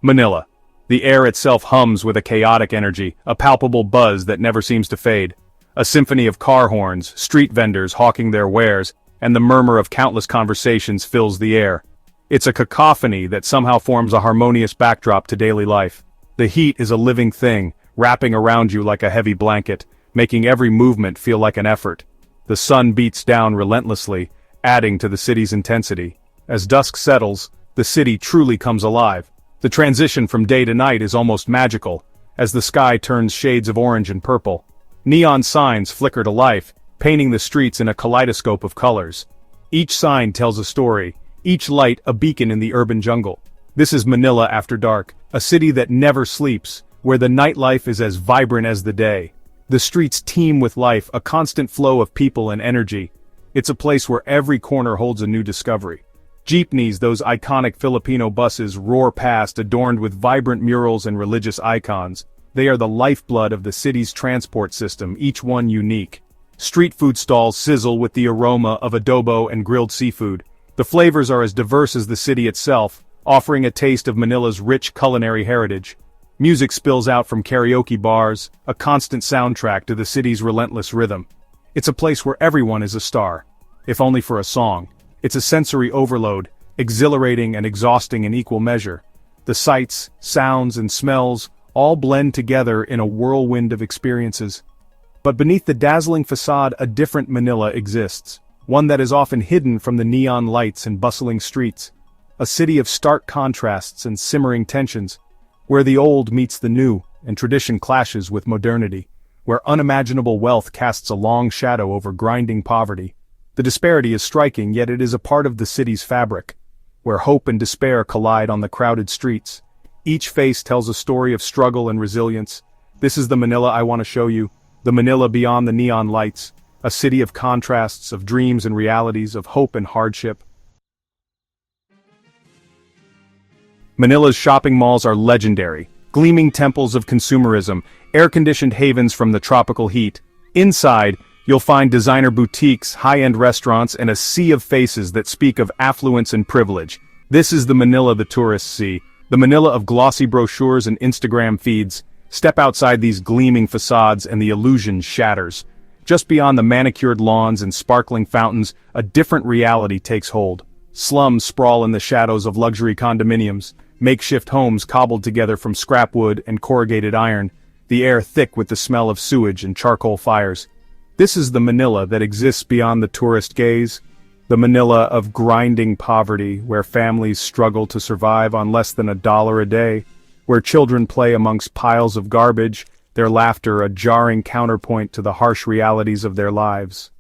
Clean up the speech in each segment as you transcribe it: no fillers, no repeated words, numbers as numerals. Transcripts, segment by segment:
Manila. The air itself hums with a chaotic energy, a palpable buzz that never seems to fade. A symphony of car horns, street vendors hawking their wares, and the murmur of countless conversations fills the air. It's a cacophony that somehow forms a harmonious backdrop to daily life. The heat is a living thing, wrapping around you like a heavy blanket, making every movement feel like an effort. The sun beats down relentlessly, adding to the city's intensity. As dusk settles, the city truly comes alive. The transition from day to night is almost magical, as the sky turns shades of orange and purple. Neon signs flicker to life, painting the streets in a kaleidoscope of colors. Each sign tells a story, each light a beacon in the urban jungle. This is Manila after dark, a city that never sleeps, where the nightlife is as vibrant as the day. The streets teem with life, a constant flow of people and energy. It's a place where every corner holds a new discovery. Jeepneys, those iconic Filipino buses, roar past adorned with vibrant murals and religious icons. They are the lifeblood of the city's transport system, each one unique. Street food stalls sizzle with the aroma of adobo and grilled seafood. The flavors are as diverse as the city itself, offering a taste of Manila's rich culinary heritage. Music spills out from karaoke bars, a constant soundtrack to the city's relentless rhythm. It's a place where everyone is a star, if only for a song. It's a sensory overload, exhilarating and exhausting in equal measure. The sights, sounds, and smells all blend together in a whirlwind of experiences. But beneath the dazzling facade, a different Manila exists, one that is often hidden from the neon lights and bustling streets. A city of stark contrasts and simmering tensions, where the old meets the new, and tradition clashes with modernity, where unimaginable wealth casts a long shadow over grinding poverty. The disparity is striking, yet it is a part of the city's fabric, where hope and despair collide on the crowded streets. Each face tells a story of struggle and resilience. This is the Manila I want to show you, the Manila beyond the neon lights, a city of contrasts, of dreams and realities, of hope and hardship. Manila's shopping malls are legendary, gleaming temples of consumerism, air-conditioned havens from the tropical heat. Inside, you'll find designer boutiques, high-end restaurants, and a sea of faces that speak of affluence and privilege. This is the Manila the tourists see, the Manila of glossy brochures and Instagram feeds. Step outside these gleaming facades and the illusion shatters. Just beyond the manicured lawns and sparkling fountains, a different reality takes hold. Slums sprawl in the shadows of luxury condominiums, makeshift homes cobbled together from scrap wood and corrugated iron, the air thick with the smell of sewage and charcoal fires. This is the Manila that exists beyond the tourist gaze, the Manila of grinding poverty, where families struggle to survive on less than $1 a day, where children play amongst piles of garbage, their laughter a jarring counterpoint to the harsh realities of their lives.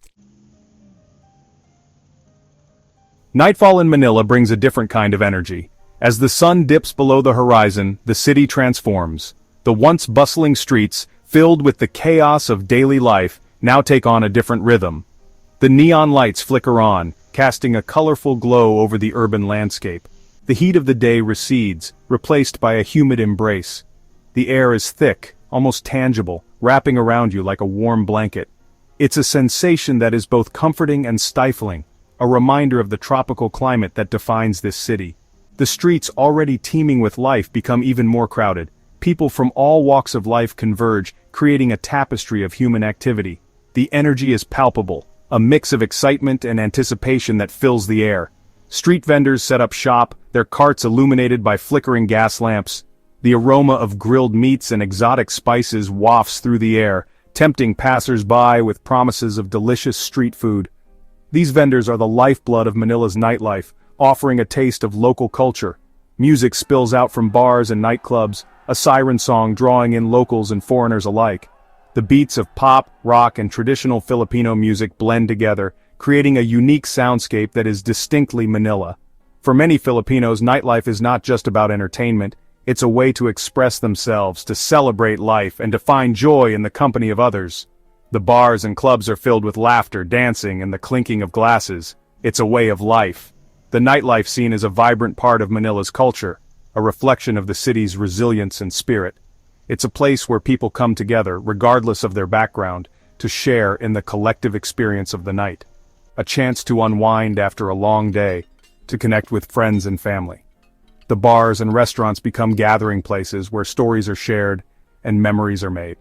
Nightfall in Manila brings a different kind of energy. As the sun dips below the horizon, the city transforms. The once bustling streets, filled with the chaos of daily life, now take on a different rhythm. The neon lights flicker on, casting a colorful glow over the urban landscape. The heat of the day recedes, replaced by a humid embrace. The air is thick, almost tangible, wrapping around you like a warm blanket. It's a sensation that is both comforting and stifling, a reminder of the tropical climate that defines this city. The streets, already teeming with life, become even more crowded. People from all walks of life converge, creating a tapestry of human activity. The energy is palpable, a mix of excitement and anticipation that fills the air. Street vendors set up shop, their carts illuminated by flickering gas lamps. The aroma of grilled meats and exotic spices wafts through the air, tempting passers-by with promises of delicious street food. These vendors are the lifeblood of Manila's nightlife, offering a taste of local culture. Music spills out from bars and nightclubs, a siren song drawing in locals and foreigners alike. The beats of pop, rock, and traditional Filipino music blend together, creating a unique soundscape that is distinctly Manila. For many Filipinos, nightlife is not just about entertainment, it's a way to express themselves, to celebrate life, and to find joy in the company of others. The bars and clubs are filled with laughter, dancing, and the clinking of glasses. It's a way of life. The nightlife scene is a vibrant part of Manila's culture, a reflection of the city's resilience and spirit. It's a place where people come together, regardless of their background, to share in the collective experience of the night. A chance to unwind after a long day, to connect with friends and family. The bars and restaurants become gathering places where stories are shared and memories are made.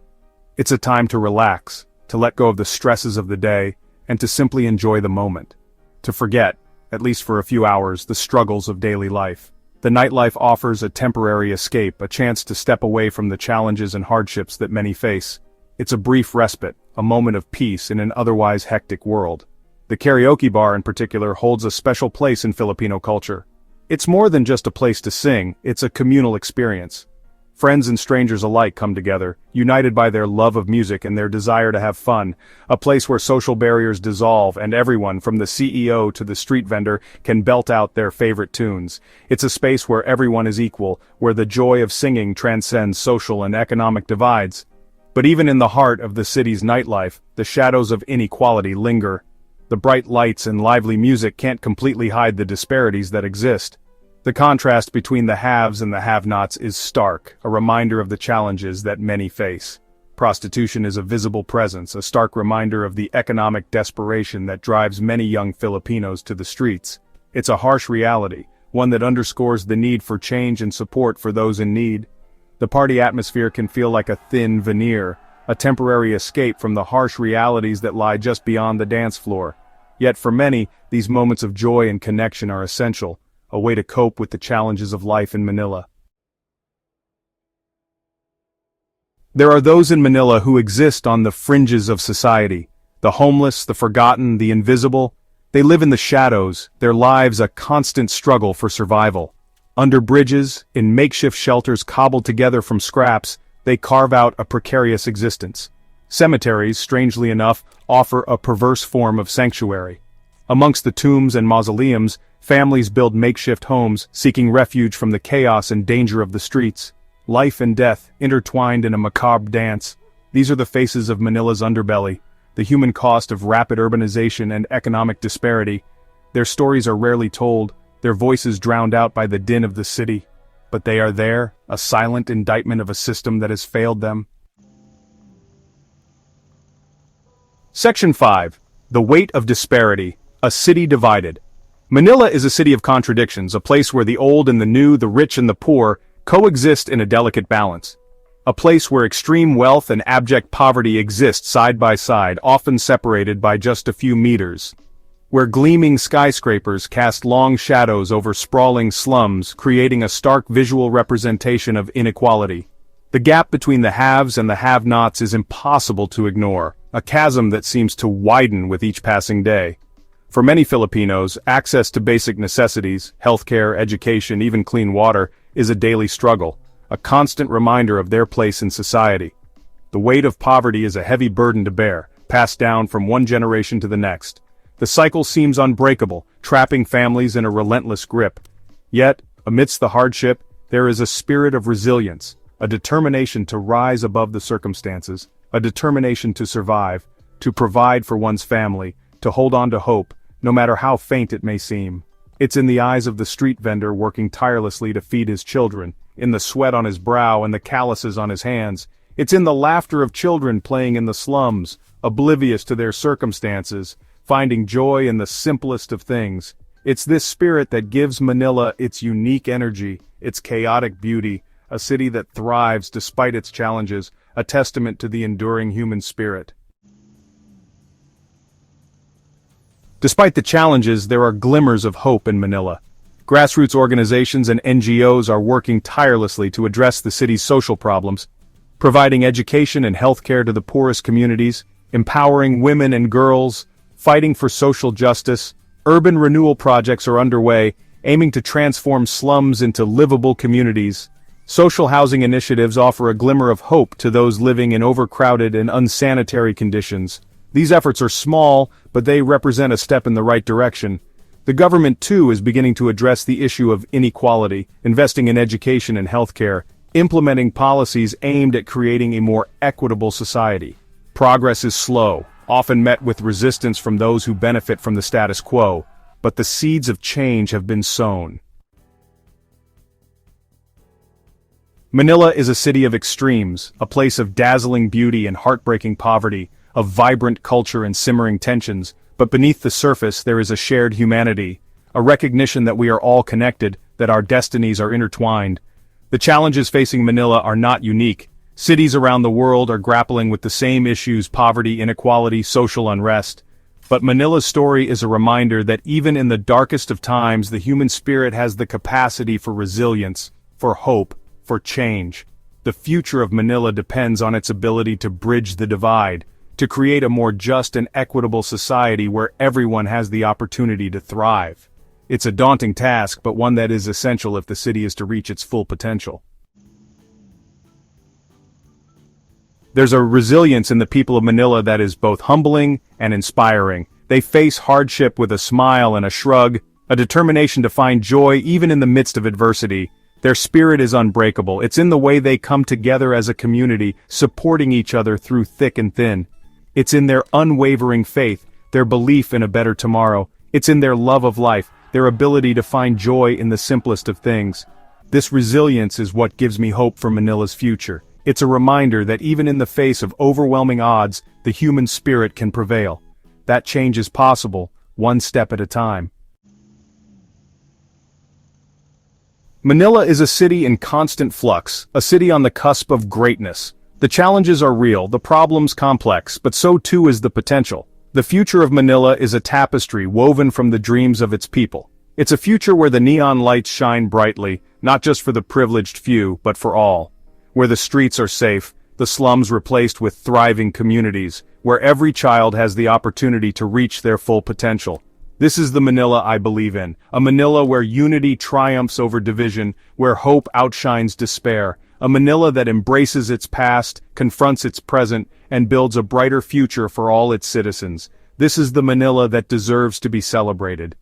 It's a time to relax, to let go of the stresses of the day, and to simply enjoy the moment. To forget, at least for a few hours, the struggles of daily life. The nightlife offers a temporary escape, a chance to step away from the challenges and hardships that many face. It's a brief respite, a moment of peace in an otherwise hectic world. The karaoke bar in particular holds a special place in Filipino culture. It's more than just a place to sing, it's a communal experience. Friends and strangers alike come together, united by their love of music and their desire to have fun, a place where social barriers dissolve and everyone, from the CEO to the street vendor, can belt out their favorite tunes. It's a space where everyone is equal, where the joy of singing transcends social and economic divides. But even in the heart of the city's nightlife, the shadows of inequality linger. The bright lights and lively music can't completely hide the disparities that exist. The contrast between the haves and the have-nots is stark, a reminder of the challenges that many face. Prostitution is a visible presence, a stark reminder of the economic desperation that drives many young Filipinos to the streets. It's a harsh reality, one that underscores the need for change and support for those in need. The party atmosphere can feel like a thin veneer, a temporary escape from the harsh realities that lie just beyond the dance floor. Yet for many, these moments of joy and connection are essential, a way to cope with the challenges of life in Manila. There are those in Manila who exist on the fringes of society. The homeless, the forgotten, the invisible. They live in the shadows, their lives a constant struggle for survival. Under bridges, in makeshift shelters cobbled together from scraps, they carve out a precarious existence. Cemeteries, strangely enough, offer a perverse form of sanctuary. Amongst the tombs and mausoleums, families build makeshift homes, seeking refuge from the chaos and danger of the streets. Life and death, intertwined in a macabre dance. These are the faces of Manila's underbelly, the human cost of rapid urbanization and economic disparity. Their stories are rarely told, their voices drowned out by the din of the city. But they are there, a silent indictment of a system that has failed them. Section 5. The Weight of Disparity, a City Divided. Manila is a city of contradictions, a place where the old and the new, the rich and the poor, coexist in a delicate balance. A place where extreme wealth and abject poverty exist side by side, often separated by just a few meters. Where gleaming skyscrapers cast long shadows over sprawling slums, creating a stark visual representation of inequality. The gap between the haves and the have-nots is impossible to ignore, a chasm that seems to widen with each passing day. For many Filipinos, access to basic necessities, healthcare, education, even clean water, is a daily struggle, a constant reminder of their place in society. The weight of poverty is a heavy burden to bear, passed down from one generation to the next. The cycle seems unbreakable, trapping families in a relentless grip. Yet, amidst the hardship, there is a spirit of resilience, a determination to rise above the circumstances, a determination to survive, to provide for one's family, to hold on to hope, no matter how faint it may seem. It's in the eyes of the street vendor working tirelessly to feed his children, in the sweat on his brow and the calluses on his hands. It's in the laughter of children playing in the slums, oblivious to their circumstances, finding joy in the simplest of things. It's this spirit that gives Manila its unique energy, its chaotic beauty, a city that thrives despite its challenges, a testament to the enduring human spirit. Despite the challenges, there are glimmers of hope in Manila. Grassroots organizations and NGOs are working tirelessly to address the city's social problems, providing education and healthcare to the poorest communities, empowering women and girls, fighting for social justice. Urban renewal projects are underway, aiming to transform slums into livable communities. Social housing initiatives offer a glimmer of hope to those living in overcrowded and unsanitary conditions. These efforts are small, but they represent a step in the right direction. The government, too, is beginning to address the issue of inequality, investing in education and healthcare, implementing policies aimed at creating a more equitable society. Progress is slow, often met with resistance from those who benefit from the status quo, but the seeds of change have been sown. Manila is a city of extremes, a place of dazzling beauty and heartbreaking poverty, of vibrant culture and simmering tensions, but beneath the surface there is a shared humanity, a recognition that we are all connected, that our destinies are intertwined. The challenges facing Manila are not unique. Cities around the world are grappling with the same issues: poverty, inequality, social unrest. But Manila's story is a reminder that even in the darkest of times, the human spirit has the capacity for resilience, for hope, for change. The future of Manila depends on its ability to bridge the divide, to create a more just and equitable society where everyone has the opportunity to thrive. It's a daunting task, but one that is essential if the city is to reach its full potential. There's a resilience in the people of Manila that is both humbling and inspiring. They face hardship with a smile and a shrug, a determination to find joy even in the midst of adversity. Their spirit is unbreakable. It's in the way they come together as a community, supporting each other through thick and thin. It's in their unwavering faith, their belief in a better tomorrow. It's in their love of life, their ability to find joy in the simplest of things. This resilience is what gives me hope for Manila's future. It's a reminder that even in the face of overwhelming odds, the human spirit can prevail. That change is possible, one step at a time. Manila is a city in constant flux, a city on the cusp of greatness. The challenges are real, the problems complex, but so too is the potential. The future of Manila is a tapestry woven from the dreams of its people. It's a future where the neon lights shine brightly, not just for the privileged few, but for all. Where the streets are safe, the slums replaced with thriving communities, where every child has the opportunity to reach their full potential. This is the Manila I believe in, a Manila where unity triumphs over division, where hope outshines despair, a Manila that embraces its past, confronts its present, and builds a brighter future for all its citizens. This is the Manila that deserves to be celebrated.